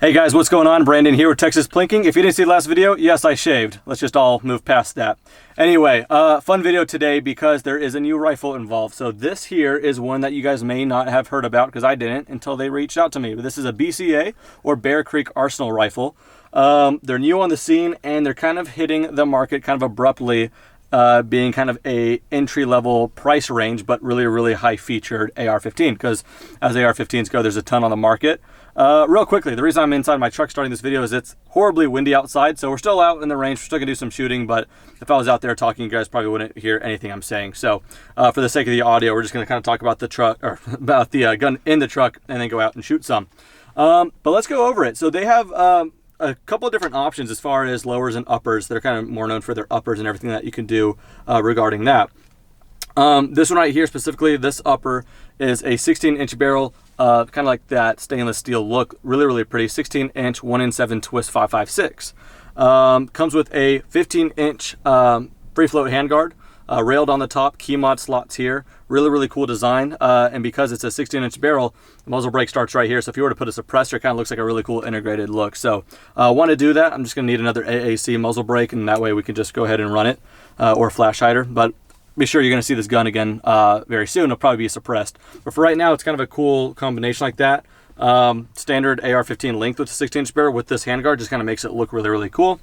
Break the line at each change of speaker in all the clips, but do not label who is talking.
Hey guys, what's going on? Brandon here with Texas Plinking. If you didn't see the last video, yes, I shaved. Let's just all move past that. Anyway, fun video today because there is a new rifle involved. So this here is one that you guys may not have heard about because I didn't until they reached out to me. But this is a BCA or Bear Creek Arsenal rifle. They're new on the scene and they're kind of hitting the market kind of abruptly, being kind of a entry-level price range, but really high featured AR-15 because as AR-15s go, there's a ton on the market. Real quickly, the reason I'm inside my truck starting this video is it's horribly windy outside, so we're still out in the range. We're still gonna do some shooting, but if I was out there talking, you guys probably wouldn't hear anything I'm saying. So for the sake of the audio, we're just gonna kind of talk about the truck, or about the gun in the truck, and then go out and shoot some. But let's go over it. So they have a couple of different options as far as lowers and uppers. They're kind of more known for their uppers and everything that you can do regarding that. This one right here specifically, this upper is a 16-inch barrel, kind of like that stainless steel look, really pretty. 16-inch 1-in-7 twist 5.56. Comes with a 15-inch free float handguard, railed on the top, key mod slots here. Really cool design, and because it's a 16-inch barrel, the muzzle brake starts right here. So if you were to put a suppressor, it kind of looks like a really cool integrated look. So want to do that, I'm just going to need another AAC muzzle brake, and that way we can just go ahead and run it, or flash hider. But be sure you're going to see this gun again very soon. It'll probably be suppressed. But for right now, it's kind of a cool combination like that. Standard AR-15 length with the 16-inch barrel with this handguard just kind of makes it look really cool.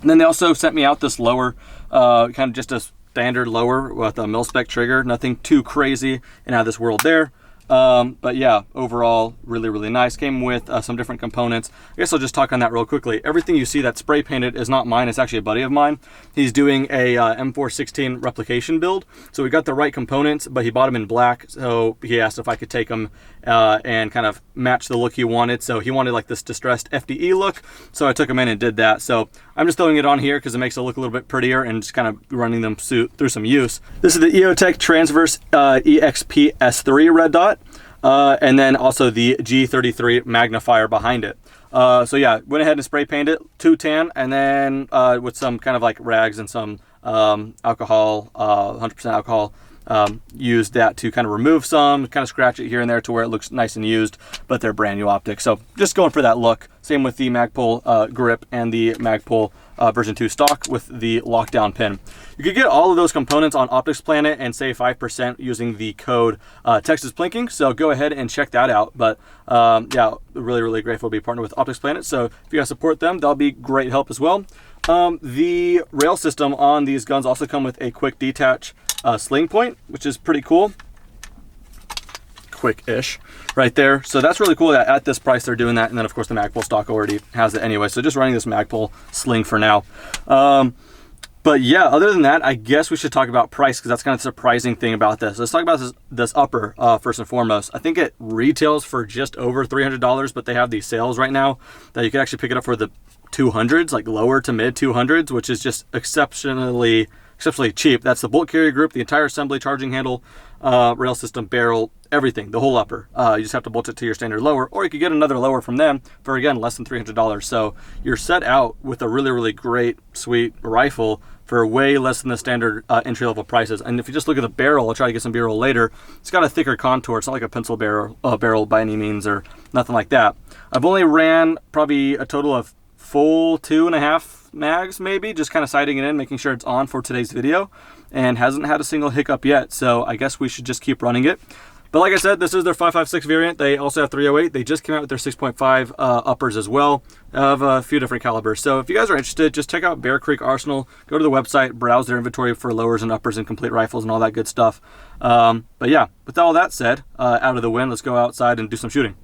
And then they also sent me out this lower, kind of just a standard lower with a mil-spec trigger. Nothing too crazy and out of this world there. But yeah, overall, really nice. Came with some different components. I guess I'll just talk on that real quickly. Everything you see that's spray painted is not mine. It's actually a buddy of mine. He's doing a M416 replication build. So we got the right components, but he bought them in black. So he asked if I could take them and kind of match the look he wanted. So he wanted like this distressed FDE look. So I took him in and did that. So I'm just throwing it on here because it makes it look a little bit prettier and just kind of running them through some use. This is the EOTech Transverse EXP S3 red dot. And then also the G33 magnifier behind it. So yeah, went ahead and spray painted it, 2tan, and then with some kind of like rags and some alcohol, 100% alcohol, used that to kind of remove some, kind of scratch it here and there to where it looks nice and used, but they're brand new optics. So just going for that look. Same with the Magpul grip and the Magpul version 2 stock with the lockdown pin. You could get all of those components on Optics Planet and save 5% using the code Texas Plinking. So go ahead and check that out. But yeah, really grateful to be partnered with Optics Planet. So if you guys support them, that'll be great help as well. The rail system on these guns also come with a quick detach sling point, which is pretty cool. Quick-ish right there. So that's really cool that at this price they're doing that. And then of course the Magpul stock already has it anyway. So just running this Magpul sling for now. But yeah, other than that, I guess we should talk about price because that's kind of the surprising thing about this. Let's talk about this upper first and foremost. I think it retails for just over $300, but they have these sales right now that you can actually pick it up for the 200s, like lower to mid 200s, which is just exceptionally cheap. That's the bolt carrier group, the entire assembly, charging handle, rail system, barrel, everything, the whole upper. You just have to bolt it to your standard lower, or you could get another lower from them for, again, less than $300. So you're set out with a really great, sweet rifle for way less than the standard entry-level prices. And if you just look at the barrel, I'll try to get some B-roll later, it's got a thicker contour. It's not like a pencil barrel by any means or nothing like that. I've only ran probably a total of full 2.5 mags, maybe, just kind of sighting it in, making sure it's on for today's video, and hasn't had a single hiccup yet. So I guess we should just keep running it. But like I said, this is their 5.56 variant. They also have 308. They just came out with their 6.5 uppers as well, of a few different calibers. So if you guys are interested, just check out Bear Creek Arsenal. Go to the website, browse their inventory for lowers and uppers and complete rifles and all that good stuff. But yeah, with all that said, out of the wind, let's go outside and do some shooting.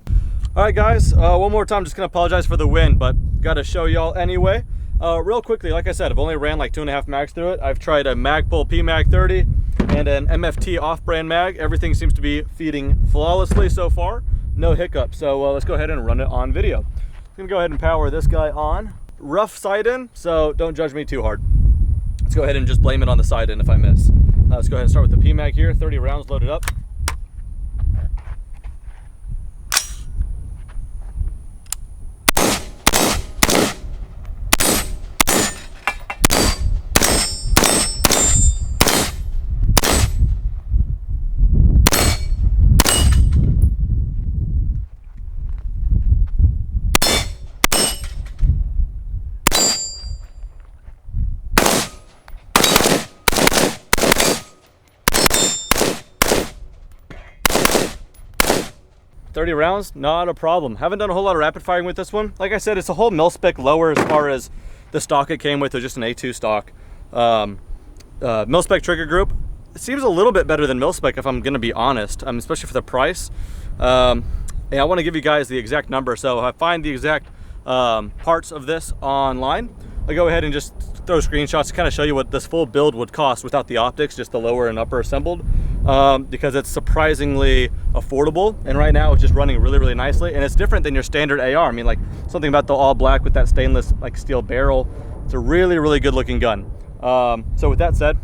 All right, guys, one more time, just gonna apologize for the wind, but gotta show y'all anyway. Real quickly, like I said, I've only ran like 2.5 mags through it. I've tried a Magpul PMag 30 and an MFT off-brand mag. Everything seems to be feeding flawlessly so far. No hiccups. So let's go ahead and run it on video. I'm gonna go ahead and power this guy on. Rough sight in, so don't judge me too hard. Let's go ahead and just blame it on the sight in if I miss. Let's go ahead and start with the PMag here. 30 rounds loaded up. 30 rounds, not a problem. Haven't done a whole lot of rapid firing with this one. Like I said, it's a whole mil-spec lower as far as the stock it came with. It was just an A2 stock. Mil-spec trigger group. It seems a little bit better than mil-spec if I'm gonna be honest, especially for the price. And I wanna give you guys the exact number. So I find the exact parts of this online. I go ahead and just throw screenshots to kind of show you what this full build would cost without the optics, just the lower and upper assembled, because it's surprisingly affordable. And right now it's just running really, really nicely. And it's different than your standard AR. I mean, like something about the all black with that stainless like steel barrel. It's a really, really good looking gun. So with that said,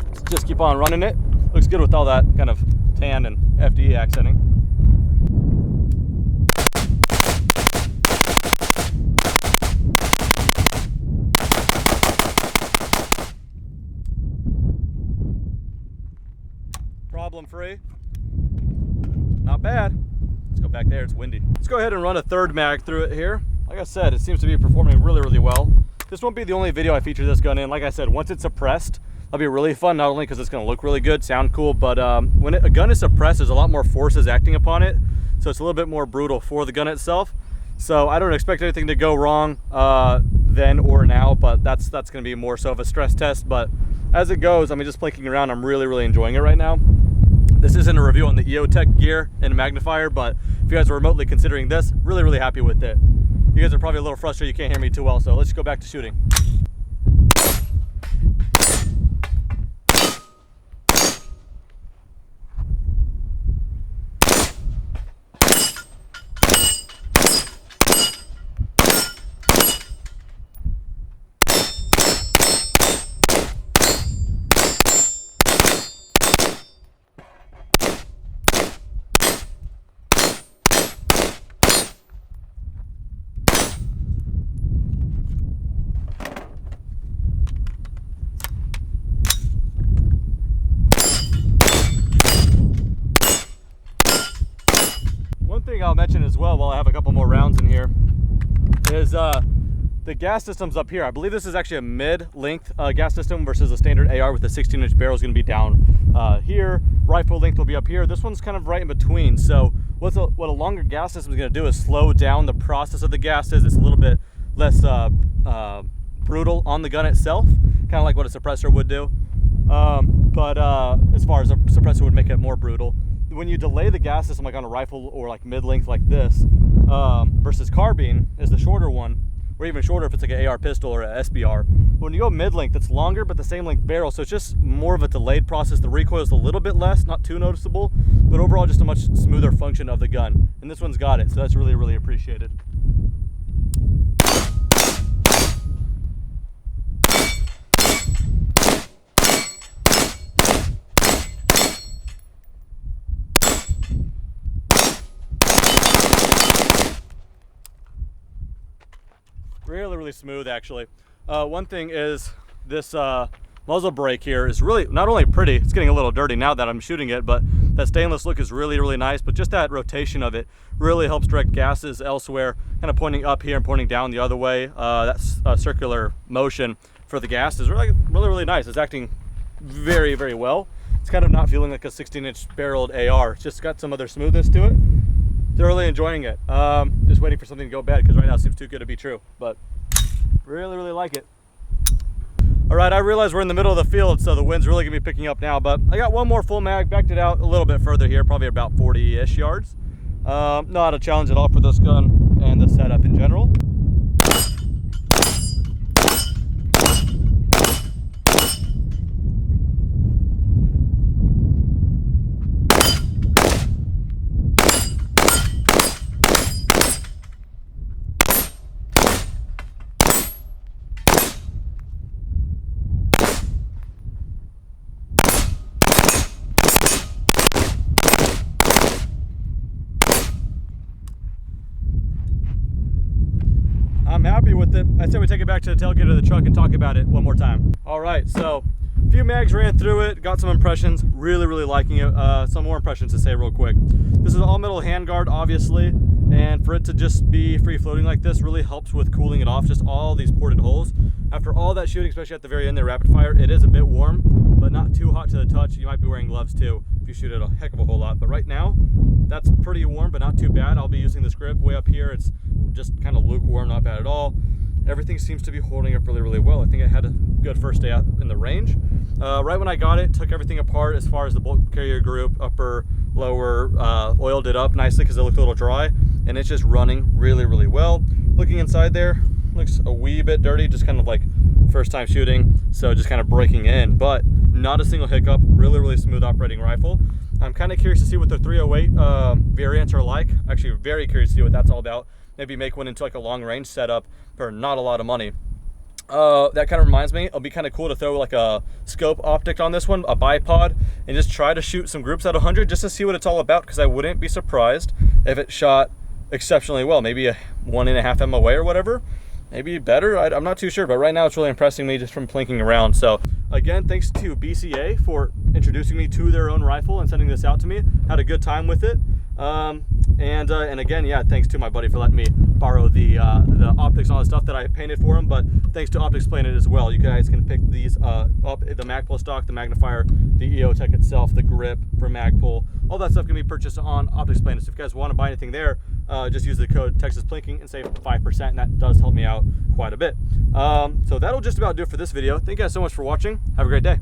let's just keep on running it. Looks good with all that kind of tan and FDE accenting. Problem free. Not bad. Let's go back there, it's windy. Let's go ahead and run a third mag through it here. Like I said, it seems to be performing really, really well. This won't be the only video I feature this gun in. Like I said, once it's suppressed, that'll be really fun, not only because it's gonna look really good, sound cool, but when a gun is suppressed, there's a lot more forces acting upon it. So it's a little bit more brutal for the gun itself. So I don't expect anything to go wrong then or now, but that's gonna be more so of a stress test. But as it goes, I mean, just plinking around, I'm really, really enjoying it right now. This isn't a review on the EOTech gear and magnifier, but if you guys are remotely considering this, really, really happy with it. You guys are probably a little frustrated you can't hear me too well, so let's go back to shooting. I'll mention as well while I have a couple more rounds in here is the gas system's up here. I believe this is actually a mid-length gas system versus a standard AR with a 16-inch barrel is going to be down here. Rifle length will be up here. This one's kind of right in between. So what a longer gas system is going to do is slow down the process of the gases. It's a little bit less brutal on the gun itself, kind of like what a suppressor would do. But as far as a suppressor would make it more brutal. When you delay the gas system like on a rifle or like mid-length like this versus carbine is the shorter one, or even shorter if it's like an AR pistol or an SBR. When you go mid-length, it's longer but the same length barrel, so it's just more of a delayed process. The recoil is a little bit less, not too noticeable, but overall just a much smoother function of the gun. And this one's got it, so that's really, really appreciated. Really, really smooth actually. One thing is this muzzle brake here is really not only pretty, it's getting a little dirty now that I'm shooting it, but that stainless look is really, really nice. But just that rotation of it really helps direct gases elsewhere, kind of pointing up here and pointing down the other way. That's circular motion for the gas is really, really, really nice. It's acting very, very well. It's kind of not feeling like a 16-inch barreled AR. It's just got some other smoothness to it. Thoroughly enjoying it. Just waiting for something to go bad because right now it seems too good to be true, but really, really like it. All right, I realize we're in the middle of the field, so the wind's really gonna be picking up now, but I got one more full mag, backed it out a little bit further here, probably about 40-ish yards. Not a challenge at all for this gun and the setup in general. I'm happy with it. I said we take it back to the tailgate of the truck and talk about it one more time. All right, so a few mags ran through it, got some impressions, really, really liking it. Some more impressions to say real quick. This is an all metal handguard, obviously, and for it to just be free floating like this really helps with cooling it off, just all these ported holes. After all that shooting, especially at the very end there, rapid fire, it is a bit warm, but not too hot to the touch. You might be wearing gloves too if you shoot it a heck of a whole lot. But right now, That's pretty warm, but not too bad. I'll be using this grip way up here. It's just kind of lukewarm, not bad at all. Everything seems to be holding up really, really well. I think I had a good first day out in the range. Right when I got it, took everything apart as far as the bolt carrier group, upper, lower, oiled it up nicely because it looked a little dry, and it's just running really, really well. Looking inside there, looks a wee bit dirty, just kind of like first time shooting, so just kind of breaking in, but not a single hiccup. Really, really smooth operating rifle. I'm kind of curious to see what the 308 variants are like. Actually, very curious to see what that's all about. Maybe make one into like a long range setup for not a lot of money. That kind of reminds me, it'll be kind of cool to throw like a scope optic on this one, a bipod, and just try to shoot some groups at 100 just to see what it's all about, because I wouldn't be surprised if it shot exceptionally well. Maybe a 1.5 MOA or whatever. Maybe better, I'm not too sure, but right now it's really impressing me just from plinking around. So again, thanks to BCA for introducing me to their own rifle and sending this out to me. Had a good time with it. And again, yeah, thanks to my buddy for letting me borrow the optics and all the stuff that I painted for him, but thanks to Optics Planet as well. You guys can pick these up, the Magpul stock, the magnifier, the EOTech itself, the grip for Magpul, all that stuff can be purchased on Optics Planet. So if you guys want to buy anything there, just use the code TexasPlinking and save 5%, and that does help me out quite a bit. So that'll just about do it for this video. Thank you guys so much for watching. Have a great day.